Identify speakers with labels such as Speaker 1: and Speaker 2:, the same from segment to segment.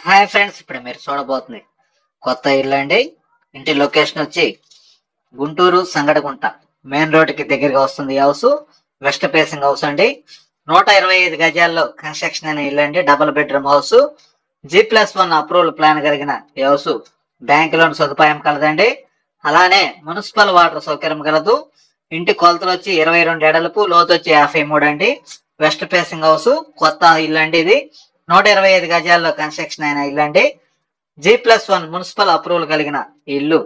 Speaker 1: Hi friends, ఇప్పుడు మీరు చూడబోతుంది కొత్త ఇల్లు అండి. ఇంటి లొకేషన్ వచ్చి గుంటూరు సంగడగుంట మెయిన్ రోడ్ కి దగ్గరగా వస్తుంది. ఈ హౌస్ వెస్ట్ ఫేసింగ్ హౌస్ అండి. 125 గజాల్లో కన్స్ట్రక్షన్ అనే ఇల్లు అండి. Double bedroom house, G+1 approval plan కలిగిన ఈ హౌస్ బ్యాంక్ లోన్ సదుపాయం కలదండి. అలానే మున్సిపల్ వాటర్ సౌకర్యం కలదు. ఇంటి కొలతలు వచ్చి 22 ఎడల్పు, లోతు వచ్చి 53 అండి. వెస్ట్ ఫేసింగ్ హౌస్, కొత్త ఇల్లు అండి. ఇది 125 గజాల్లో కన్స్ట్రక్షన్ అయిన ఇల్లు అండి. G+1 మున్సిపల్ అప్రూవల్ కలిగిన ఇల్లు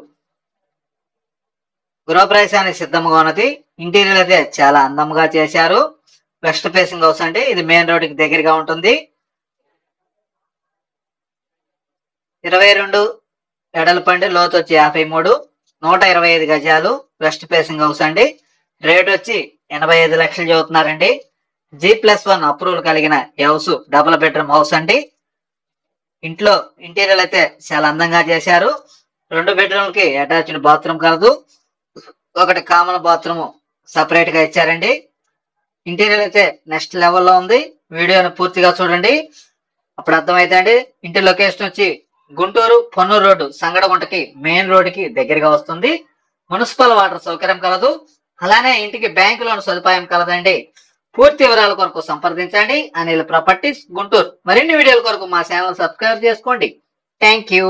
Speaker 1: గృహప్రవేశానికి సిద్ధంగా ఉన్నది. ఇంటీరియర్ అయితే చాలా అందంగా చేశారు. వెస్ట్ ఫేసింగ్ హౌస్ అండి. ఇది మెయిన్ రోడ్ కి దగ్గరగా ఉంటుంది. 22 ఎడల్పు అండి, లోతు వచ్చి 53, 125 గజాలు, వెస్ట్ ఫేసింగ్ హౌస్ అండి. రేట్ వచ్చి 85 లక్షలు చదువుతున్నారండి. G+1 అప్రూవల్ కలిగిన హౌస్, డబుల్ బెడ్రూమ్ హౌస్ అండి. ఇంట్లో ఇంటీరియర్ అయితే చాలా అందంగా చేశారు. 2 బెడ్రూమ్ కి అటాచ్డ్ బాత్రూమ్ కలదు. ఒకటి కామన్ బాత్రూమ్ సపరేట్ గా ఇచ్చారండి. ఇంటీరియర్ అయితే నెక్స్ట్ లెవెల్లో ఉంది. వీడియోని పూర్తిగా చూడండి, అప్పుడు అర్థమైతే అండి. ఇంటి లొకేషన్ వచ్చి గుంటూరు పొన్నూరు రోడ్డు సంగడగుంటకి మెయిన్ రోడ్ కి దగ్గరగా వస్తుంది. మున్సిపల్ వాటర్ సౌకర్యం కలదు. అలానే ఇంటికి బ్యాంక్ లోన్ సదుపాయం కలదండి. పూర్తి వివరాల కొరకు సంప్రదించండి అనిల్ ప్రాపర్టీస్ గుంటూరు. మరిన్ని వీడియోల కొరకు మా ఛానల్ సబ్స్క్రైబ్ చేసుకోండి. Thank you.